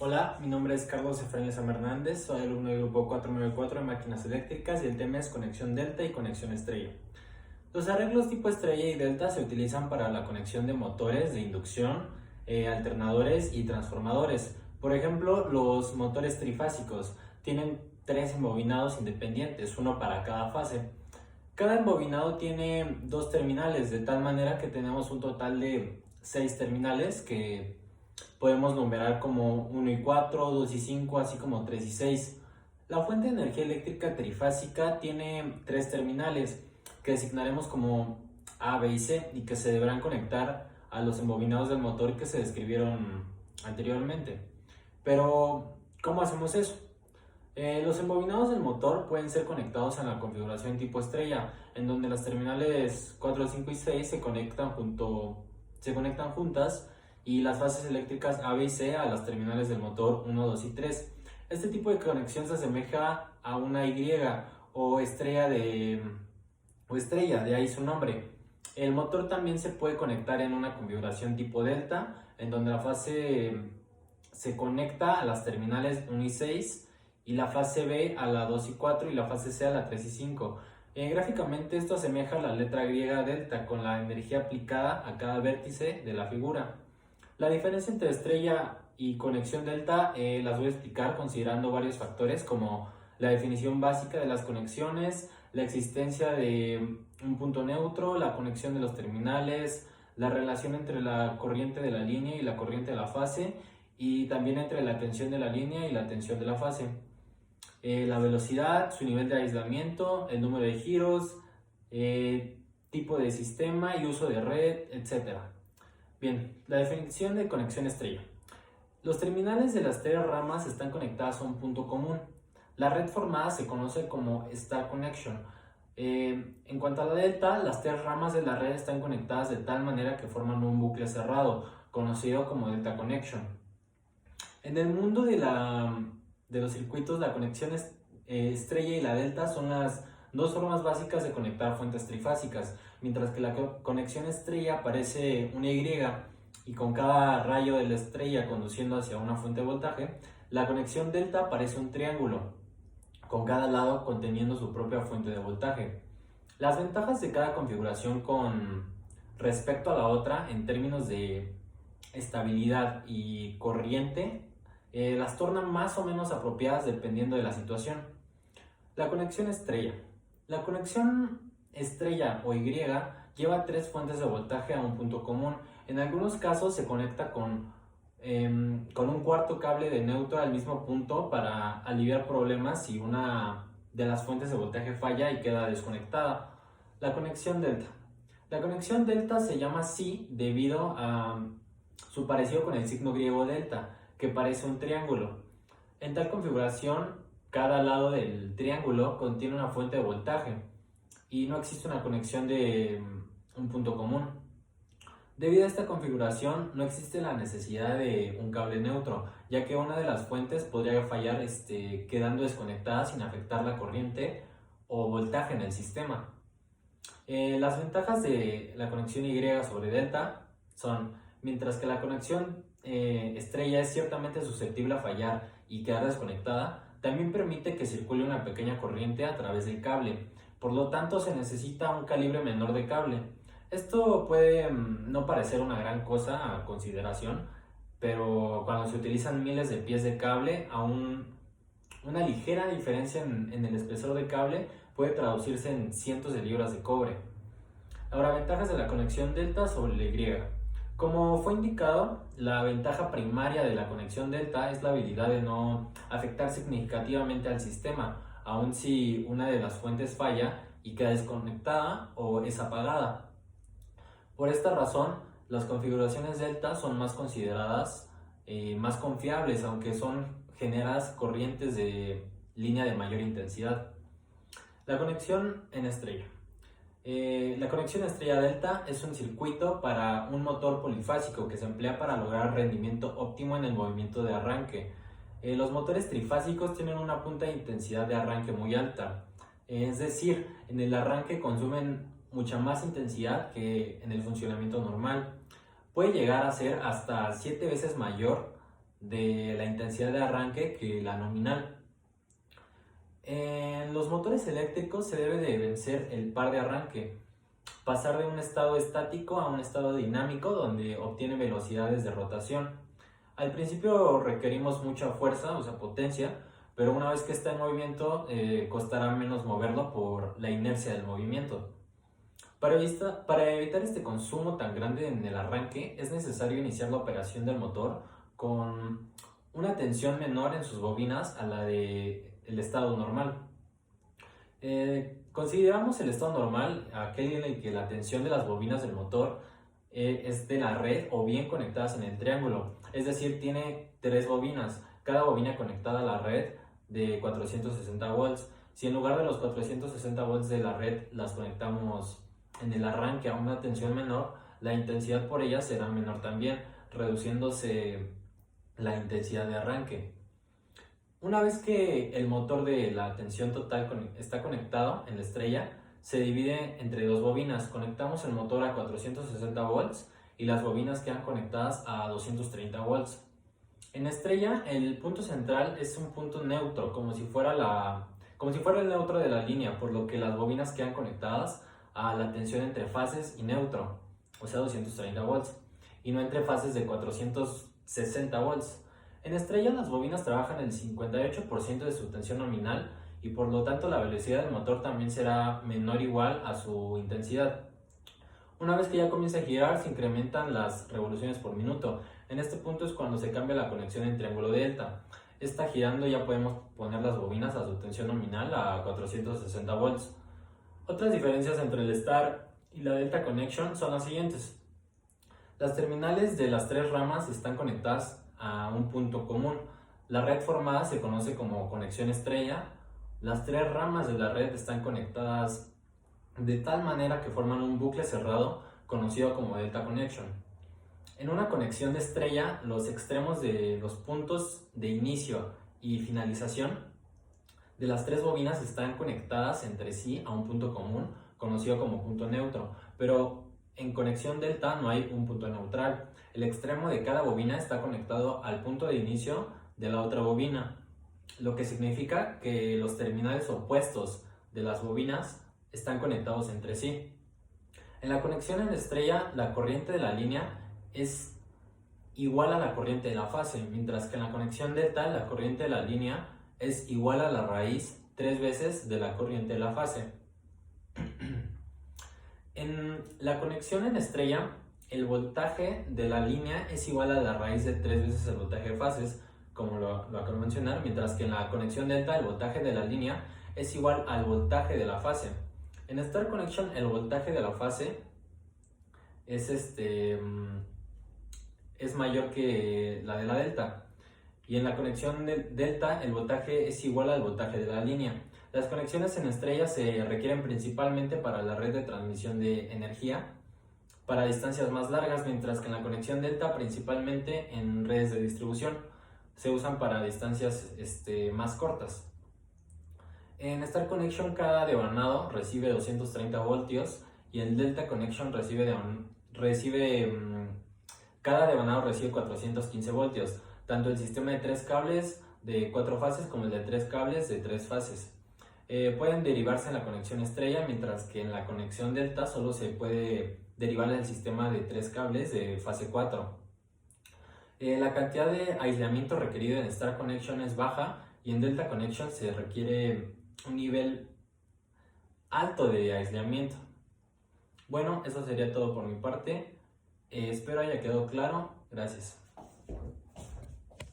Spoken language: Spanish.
Hola, mi nombre es Carlos Efraín Sam Hernández, soy alumno del grupo 494 de máquinas eléctricas y el tema es conexión delta y conexión estrella. Los arreglos tipo estrella y delta se utilizan para la conexión de motores de inducción, alternadores y transformadores. Por ejemplo, los motores trifásicos tienen tres embobinados independientes, uno para cada fase. Cada embobinado tiene dos terminales, de tal manera que tenemos un total de 6 terminales que podemos numerar como 1 y 4, 2 y 5, así como 3 y 6. La fuente de energía eléctrica trifásica tiene tres terminales que designaremos como A, B y C y que se deberán conectar a los embobinados del motor que se describieron anteriormente. Pero, ¿cómo hacemos eso? Los embobinados del motor pueden ser conectados en la configuración tipo estrella, en donde las terminales 4, 5 y 6 se conectan juntas y las fases eléctricas A, B y C a las terminales del motor 1, 2 y 3. Este tipo de conexión se asemeja a una Y o estrella, de ahí su nombre. El motor también se puede conectar en una configuración tipo delta, en donde la fase se conecta a las terminales 1 y 6 y la fase B a la 2 y 4 y la fase C a la 3 y 5. Gráficamente esto asemeja a la letra griega delta con la energía aplicada a cada vértice de la figura. La diferencia entre estrella y conexión delta las voy a explicar considerando varios factores como la definición básica de las conexiones, la existencia de un punto neutro, la conexión de los terminales, la relación entre la corriente de la línea y la corriente de la fase y también entre la tensión de la línea y la tensión de la fase. La velocidad, su nivel de aislamiento, el número de giros, tipo de sistema y uso de red, etc. Bien, la definición de conexión estrella. Los terminales de las tres ramas están conectadas a un punto común. La red formada se conoce como Star Connection. En cuanto a la delta, las tres ramas de la red están conectadas de tal manera que forman un bucle cerrado, conocido como Delta Connection. En el mundo de los circuitos, la conexión estrella y la delta son las dos formas básicas de conectar fuentes trifásicas, mientras que la conexión estrella parece una Y y con cada rayo de la estrella conduciendo hacia una fuente de voltaje, la conexión delta parece un triángulo, con cada lado conteniendo su propia fuente de voltaje. Las ventajas de cada configuración con respecto a la otra en términos de estabilidad y corriente las tornan más o menos apropiadas dependiendo de la situación. La conexión estrella. La conexión estrella o Y lleva tres fuentes de voltaje a un punto común. En algunos casos se conecta con un cuarto cable de neutro al mismo punto para aliviar problemas si una de las fuentes de voltaje falla y queda desconectada. La conexión delta. La conexión delta se llama así debido a su parecido con el signo griego delta, que parece un triángulo. En tal configuración, cada lado del triángulo contiene una fuente de voltaje y no existe una conexión de un punto común. Debido a esta configuración, no existe la necesidad de un cable neutro, ya que una de las fuentes podría fallar quedando desconectada sin afectar la corriente o voltaje en el sistema. Las ventajas de la conexión Y sobre delta son, mientras que la conexión estrella es ciertamente susceptible a fallar y quedar desconectada, también permite que circule una pequeña corriente a través del cable, por lo tanto se necesita un calibre menor de cable. Esto puede no parecer una gran cosa a consideración, pero cuando se utilizan miles de pies de cable, aún una ligera diferencia en el espesor de cable puede traducirse en cientos de libras de cobre. Ahora, ventajas de la conexión delta sobre la Y. Como fue indicado, la ventaja primaria de la conexión delta es la habilidad de no afectar significativamente al sistema, aun si una de las fuentes falla y queda desconectada o es apagada. Por esta razón, las configuraciones delta son más consideradas más confiables, aunque son generadas corrientes de línea de mayor intensidad. La conexión en estrella. La conexión estrella-delta es un circuito para un motor polifásico que se emplea para lograr rendimiento óptimo en el movimiento de arranque. Los motores trifásicos tienen una punta de intensidad de arranque muy alta, es decir, en el arranque consumen mucha más intensidad que en el funcionamiento normal. Puede llegar a ser hasta 7 veces mayor de la intensidad de arranque que la nominal. En los motores eléctricos se debe de vencer el par de arranque, pasar de un estado estático a un estado dinámico donde obtiene velocidades de rotación. Al principio requerimos mucha fuerza, o sea, potencia, pero una vez que está en movimiento costará menos moverlo por la inercia del movimiento. Para evitar este consumo tan grande en el arranque, es necesario iniciar la operación del motor con una tensión menor en sus bobinas a la del estado normal. Consideramos el estado normal aquel en el que la tensión de las bobinas del motor es de la red o bien conectadas en el triángulo, es decir, tiene 3 bobinas, cada bobina conectada a la red de 460 volts. Si en lugar de los 460 volts de la red las conectamos en el arranque a una tensión menor, la intensidad por ella será menor también, reduciéndose la intensidad de arranque. Una vez que el motor de la tensión total está conectado en la estrella, se divide entre 2 bobinas. Conectamos el motor a 460 volts y las bobinas quedan conectadas a 230 volts. En estrella, el punto central es un punto neutro, como si fuera el neutro de la línea, por lo que las bobinas quedan conectadas a la tensión entre fases y neutro, o sea 230 volts, y no entre fases de 460 volts. En estrella las bobinas trabajan el 58% de su tensión nominal y por lo tanto la velocidad del motor también será menor o igual a su intensidad. Una vez que ya comienza a girar, se incrementan las revoluciones por minuto. En este punto es cuando se cambia la conexión en triángulo delta. Está girando, ya podemos poner las bobinas a su tensión nominal a 460 volts. Otras diferencias entre el Star y la Delta Connection son las siguientes. Las terminales de las 3 ramas están conectadas a un punto común. La red formada se conoce como conexión estrella. Las 3 ramas de la red están conectadas de tal manera que forman un bucle cerrado conocido como Delta Connection. En una conexión de estrella, los extremos de los puntos de inicio y finalización de las 3 bobinas están conectadas entre sí a un punto común conocido como punto neutro, pero en conexión delta no hay un punto neutral. El extremo de cada bobina está conectado al punto de inicio de la otra bobina, lo que significa que los terminales opuestos de las bobinas están conectados entre sí. En la conexión en estrella, la corriente de la línea es igual a la corriente de la fase, mientras que en la conexión delta, la corriente de la línea es igual a la raíz 3 veces de la corriente de la fase. En la conexión en estrella, el voltaje de la línea es igual a la raíz de 3 veces el voltaje de fases, como lo acabo de mencionar, mientras que en la conexión delta el voltaje de la línea es igual al voltaje de la fase. En Star Connection el voltaje de la fase es mayor que la de la delta, y en la conexión delta el voltaje es igual al voltaje de la línea. Las conexiones en estrella se requieren principalmente para la red de transmisión de energía para distancias más largas, mientras que en la conexión delta principalmente en redes de distribución se usan para distancias más cortas. En Star Connection cada devanado recibe 230 voltios y en Delta Connection cada devanado recibe 415 voltios, tanto el sistema de 3 cables de 4 fases como el de 3 cables de 3 fases. Pueden derivarse en la conexión estrella, mientras que en la conexión delta solo se puede derivar el sistema de 3 cables de fase 4. La cantidad de aislamiento requerido en Star Connection es baja y en Delta Connection se requiere un nivel alto de aislamiento. Bueno, eso sería todo por mi parte. Espero haya quedado claro. Gracias.